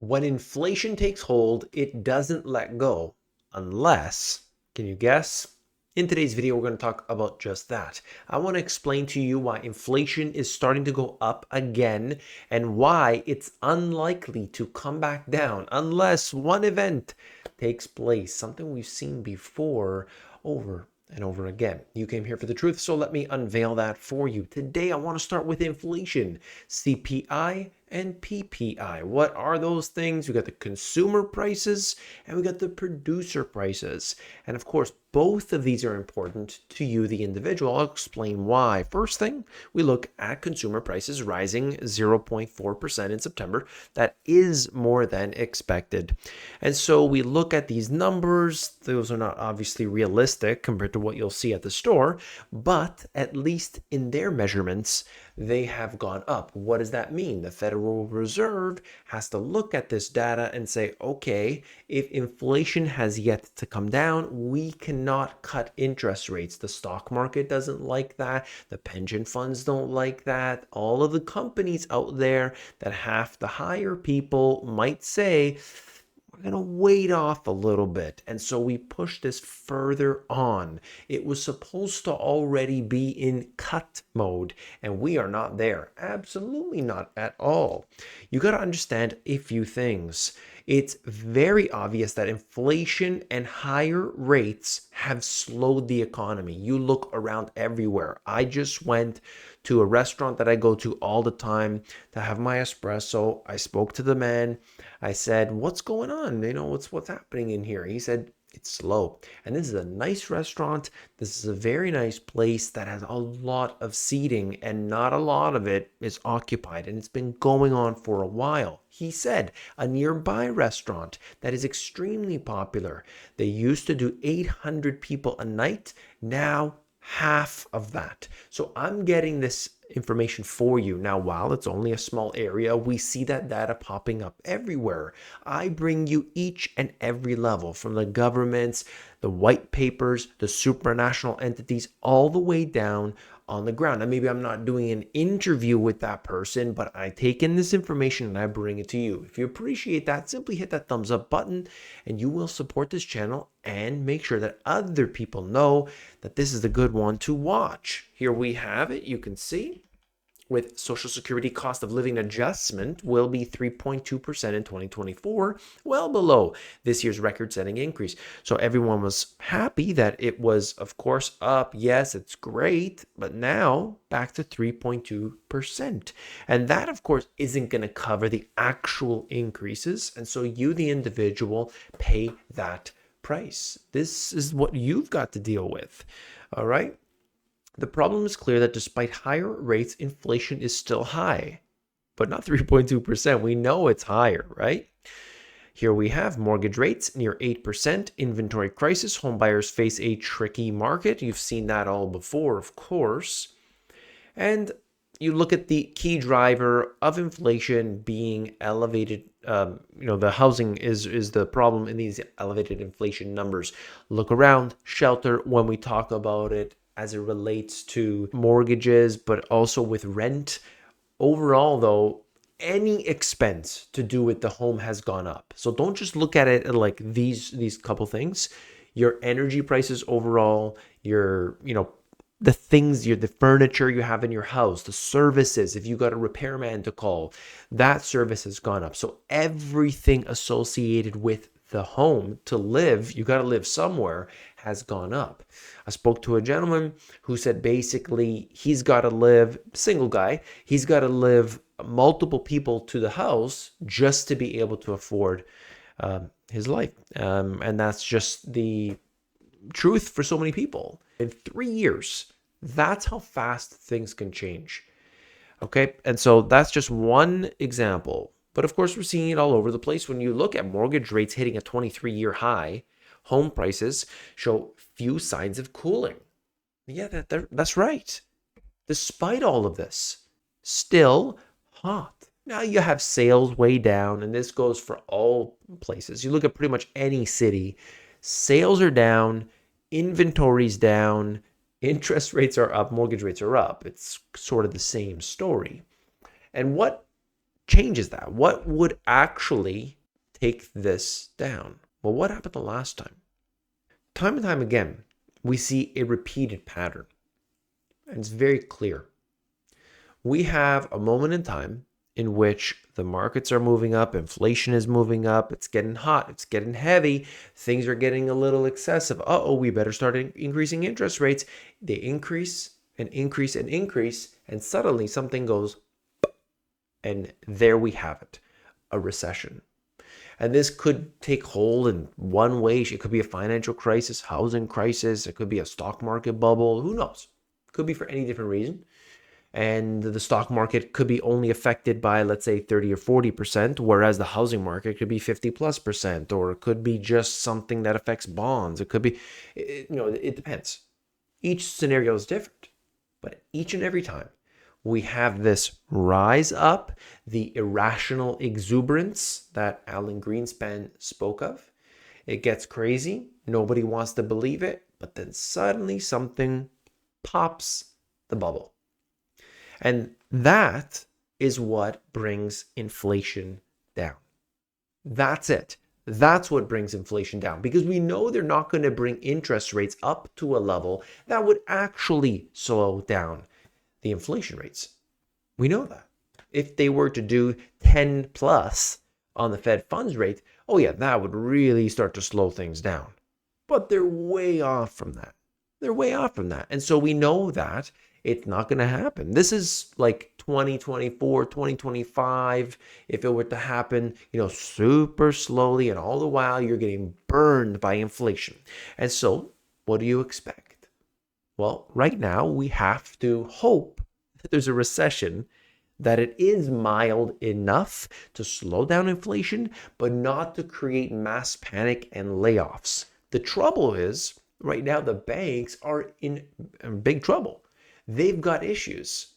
When inflation takes hold, it doesn't let go unless, can you guess? In today's video, we're going to talk about just that. I want to explain to you why inflation is starting to go up again and why it's unlikely to come back down unless one event takes place, something we've seen before over and over again. You came here for the truth, so let me unveil that for you. Today, I want to start with inflation, CPI, and PPI. What are those things? We got the consumer prices and we got the producer prices. And of course, both of these are important to you, the individual. I'll explain why. First thing, we look at consumer prices rising 0.4% in September. That is more than expected. And so we look at these numbers. Those are not obviously realistic compared to what you'll see at the store, but at least in their measurements, they have gone up. What does that mean? The Federal Reserve has to look at this data and say, okay, if inflation has yet to come down, we cannot cut interest rates. The stock market doesn't like that. The pension funds don't like that. All of the companies out there that have to hire people might say, we're going to wait off a little bit. And so we push this further on. It was supposed to already be in cut mode, and we are not there. Absolutely not at all. You got to understand a few things. It's very obvious that inflation and higher rates have slowed the economy. You look around everywhere. I just went to a restaurant that I go to all the time to have my espresso. I spoke to the man. I said, "What's going on? What's happening in here?" He said, "It's slow." And this is a nice restaurant. This is a very nice place that has a lot of seating and not a lot of it is occupied. And it's been going on for a while. He said a nearby restaurant that is extremely popular. They used to do 800 people a night. Now half of that. So I'm getting this information for you. Now, while it's only a small area, we see that data popping up everywhere. I bring you each and every level from the governments, the white papers, the supranational entities, all the way down on the ground. And maybe I'm not doing an interview with that person, but I take in this information and I bring it to you. If you appreciate that, simply hit that thumbs up button and you will support this channel and make sure that other people know that this is the good one to watch. Here we have it. You can see with Social Security cost of living adjustment will be 3.2% in 2024, well below this year's record-setting increase. So everyone was happy that it was, of course, up. Yes, it's great, but now back to 3.2%. And that, of course, isn't going to cover the actual increases. And so you, the individual, pay that price. This is what you've got to deal with. All right. The problem is clear that despite higher rates, inflation is still high, but not 3.2%. We know it's higher, right? Here we have mortgage rates near 8%, inventory crisis, home buyers face a tricky market. You've seen that all before, of course. And you look at the key driver of inflation being elevated. The housing is the problem in these elevated inflation numbers. Look around, shelter, when we talk about it, as it relates to mortgages, but also with rent. Overall, though, any expense to do with the home has gone up. So don't just look at it like these couple things. Your energy prices overall, the furniture you have in your house, the services, if you got a repairman to call, that service has gone up. So everything associated with the home to live, you got to live somewhere, has gone up. I spoke to a gentleman who said basically he's got to live, single guy, he's got to live multiple people to the house just to be able to afford his life. And that's just the truth for so many people. In 3 years, that's how fast things can change. Okay, and so that's just one example. But of course, we're seeing it all over the place. When you look at mortgage rates hitting a 23-year high, home prices show few signs of cooling. Yeah, that's right. Despite all of this, still hot. Now you have sales way down, and this goes for all places. You look at pretty much any city, sales are down, inventory's down, interest rates are up, mortgage rates are up. It's sort of the same story. And what changes that? What would actually take this down? Well, what happened the last time? Time and time again, we see a repeated pattern, and it's very clear. We have a moment in time in which the markets are moving up, inflation is moving up, it's getting hot, it's getting heavy, things are getting a little excessive. We better start increasing interest rates. They increase and increase and increase, and suddenly something goes, and there we have it, a recession. And this could take hold in one way. It could be a financial crisis, housing crisis, it could be a stock market bubble, who knows? It could be for any different reason. And the stock market could be only affected by, let's say, 30 or 40%, whereas the housing market could be 50+%, or it could be just something that affects bonds. It could be, it depends. Each scenario is different, but each and every time we have this rise up, the irrational exuberance that Alan Greenspan spoke of. It gets crazy. Nobody wants to believe it, but then suddenly something pops the bubble. And that is what brings inflation down. That's it. That's what brings inflation down, because we know they're not going to bring interest rates up to a level that would actually slow down the inflation rates. We know that. If they were to do 10 plus on the Fed funds rate, oh yeah, that would really start to slow things down. But they're way off from that. They're way off from that. And so we know that it's not going to happen. This is like 2024, 2025. If it were to happen, super slowly, and all the while you're getting burned by inflation. And so what do you expect? Well, right now we have to hope that there's a recession, that it is mild enough to slow down inflation, but not to create mass panic and layoffs. The trouble is, right now, the banks are in big trouble. They've got issues.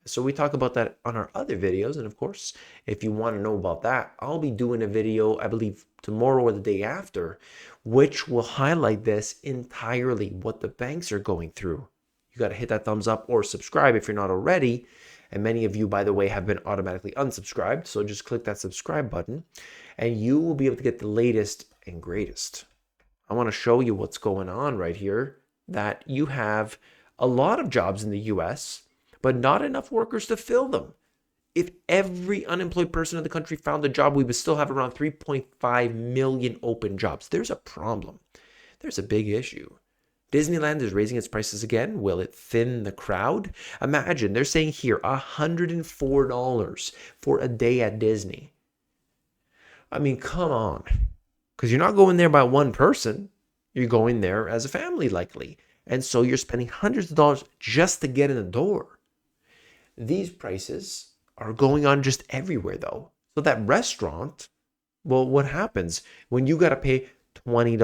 So we talk about that on our other videos. And of course, if you want to know about that, I'll be doing a video, I believe tomorrow or the day after, which will highlight this entirely, what the banks are going through. You got to hit that thumbs up or subscribe if you're not already. And many of you, by the way, have been automatically unsubscribed. So just click that subscribe button and you will be able to get the latest and greatest. I want to show you what's going on right here, that you have a lot of jobs in the US, but not enough workers to fill them. If every unemployed person in the country found a job, we would still have around 3.5 million open jobs. There's a problem. There's a big issue. Disneyland is raising its prices again. Will it thin the crowd? Imagine, they're saying here $104 for a day at Disney. I mean, come on. Because you're not going there by one person. You're going there as a family, likely. And so you're spending hundreds of dollars just to get in the door. These prices are going on just everywhere, though. So that restaurant, well, what happens when you got to pay $20,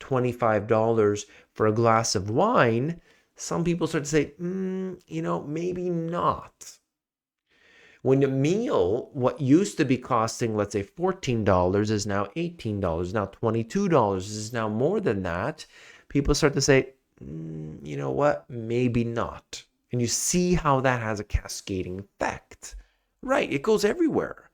$25 for a glass of wine? Some people start to say, maybe not. When a meal, what used to be costing, let's say $14 is now $18, now $22 is now more than that. People start to say, you know what, maybe not. And you see how that has a cascading effect. Right, it goes everywhere.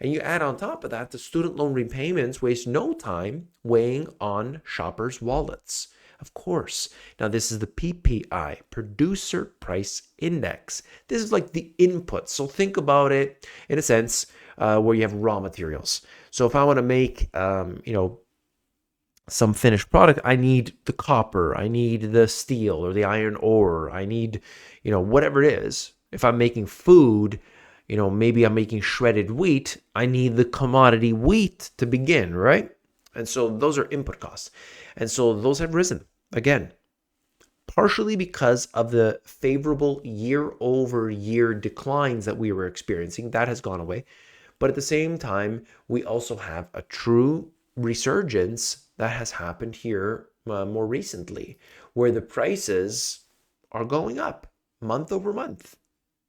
And you add on top of that, the student loan repayments waste no time weighing on shoppers' wallets. Of course. Now, this is the PPI, Producer Price Index. This is like the input. So think about it in a sense where you have raw materials. So if I want to make, some finished product, I need the copper, I need the steel or the iron ore, I need, whatever it is. If I'm making food, maybe I'm making shredded wheat, I need the commodity wheat to begin, right? And so those are input costs. And so those have risen again, partially because of the favorable year-over-year declines that we were experiencing. That has gone away. But at the same time, we also have a true resurgence that has happened here more recently, where the prices are going up month over month.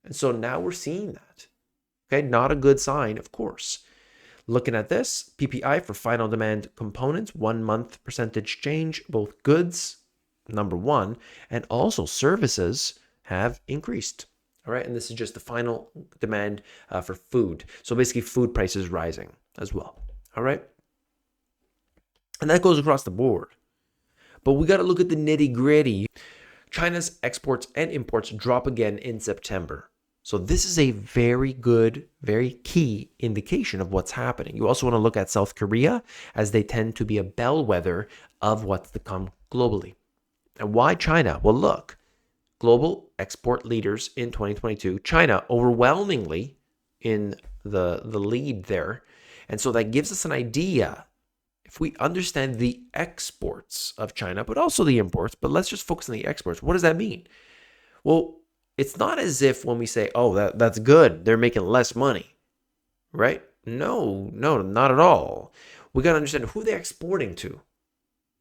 And so now we're seeing that. Okay, not a good sign, of course. Looking at this, PPI for final demand components, 1 month percentage change, both goods, number one, and also services have increased. All right, and this is just the final demand for food. So basically, food prices rising as well. All right, and that goes across the board. But we got to look at the nitty gritty. China's exports and imports drop again in September. So this is a very good, very key indication of what's happening. You also want to look at South Korea, as they tend to be a bellwether of what's to come globally. And why China? Well, look, global export leaders in 2022, China overwhelmingly in the lead there. And so that gives us an idea. If we understand the exports of China, but also the imports, but let's just focus on the exports. What does that mean? Well, it's not as if when we say, oh, that's good, they're making less money, right? No, not at all. We got to understand who they're exporting to.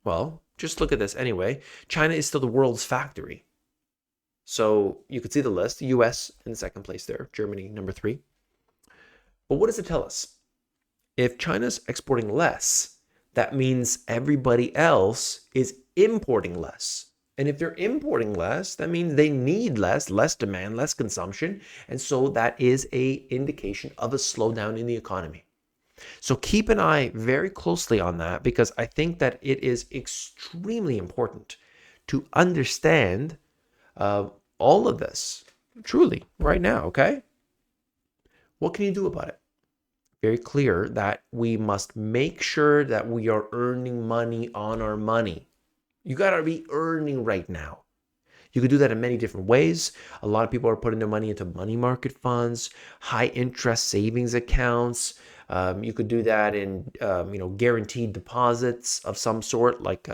Well, just look at this anyway. China is still the world's factory. So you could see the list. The US in the second place there, Germany number 3. But what does it tell us? If China's exporting less, that means everybody else is importing less. And if they're importing less, that means they need less demand, less consumption. And so that is an indication of a slowdown in the economy. So keep an eye very closely on that, because I think that it is extremely important to understand all of this truly right now, okay? What can you do about it? Very clear that we must make sure that we are earning money on our money. You got to be earning right now. You could do that in many different ways. A lot of people are putting their money into money market funds, high interest savings accounts. You could do that in guaranteed deposits of some sort, like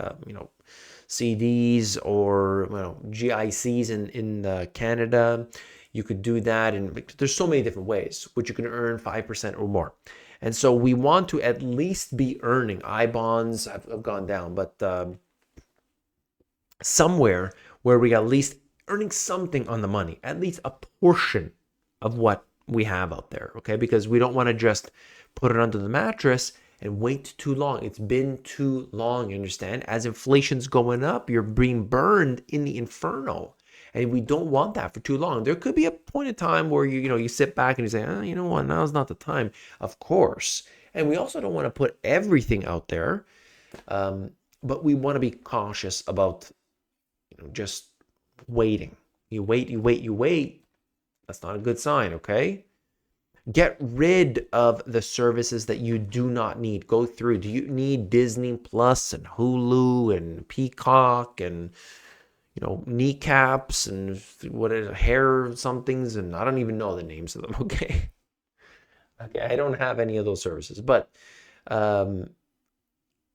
CDs or GICs in Canada. You could do that, and there's so many different ways which you can earn 5% or more. And so we want to at least be earning. I bonds have gone down, but somewhere where we at least earning something on the money, at least a portion of what we have out there, okay? Because we don't want to just put it under the mattress and wait too long. It's been too long, you understand? As inflation's going up, you're being burned in the inferno. And we don't want that for too long. There could be a point in time where you sit back and you say, you know what, now's not the time. Of course. And we also don't want to put everything out there. But we want to be cautious about just waiting. You wait. That's not a good sign, okay? Get rid of the services that you do not need. Go through. Do you need Disney Plus and Hulu and Peacock and kneecaps and what is hair somethings, and I don't even know the names of them, okay? Okay, I don't have any of those services, but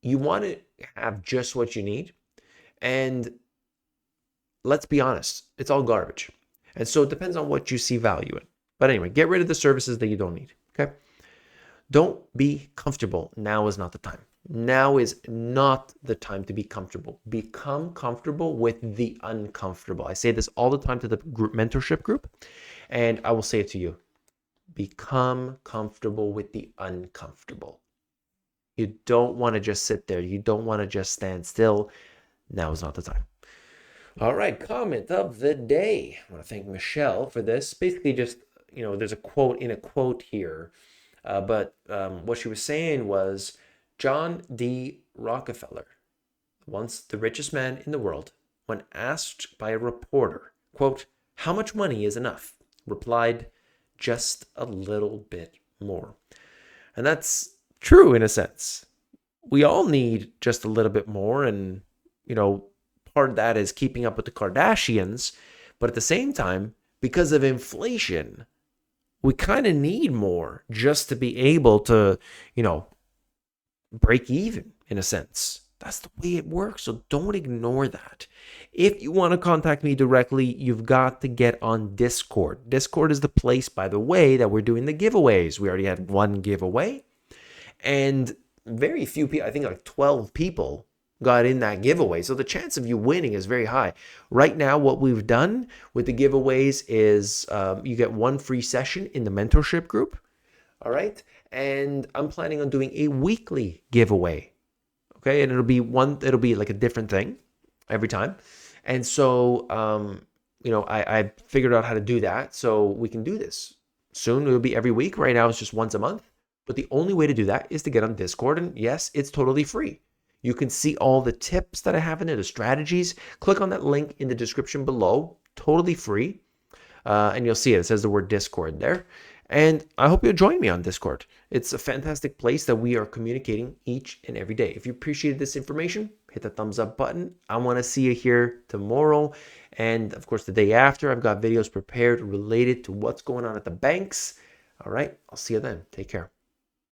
you want to have just what you need. And let's be honest, it's all garbage. And so it depends on what you see value in. But anyway, get rid of the services that you don't need, okay? Don't be comfortable. Now is not the time. Now is not the time to be comfortable. Become comfortable with the uncomfortable. I say this all the time to the group mentorship group, and I will say it to you. Become comfortable with the uncomfortable. You don't want to just sit there. You don't want to just stand still. Now is not the time. All right, comment of the day. I want to thank Michelle for this. Basically just, there's a quote in a quote here. But what she was saying was, John D. Rockefeller, once the richest man in the world, when asked by a reporter, quote, "How much money is enough?" replied, "Just a little bit more." And that's true in a sense. We all need just a little bit more, and part of that is keeping up with the Kardashians, but at the same time, because of inflation, we kind of need more just to be able to, break even in a sense. That's the way it works. So don't ignore that. If you want to contact me directly, you've got to get on Discord. Discord is the place, by the way, that we're doing the giveaways. We already had one giveaway, and very few people, I think like 12 people got in that giveaway. So the chance of you winning is very high. Right now, what we've done with the giveaways is you get one free session in the mentorship group. All right. And I'm planning on doing a weekly giveaway. Okay. And it'll be like a different thing every time. And so, I figured out how to do that, so we can do this. Soon it'll be every week. Right now it's just once a month. But the only way to do that is to get on Discord. And yes, it's totally free. You can see all the tips that I have in it, the strategies. Click on that link in the description below. Totally free. And you'll see it. It says the word Discord there. And I hope you'll join me on Discord. It's a fantastic place that we are communicating each and every day. If you appreciated this information, hit the thumbs up button. I want to see you here tomorrow. And of course, the day after, I've got videos prepared related to what's going on at the banks. All right, I'll see you then. Take care.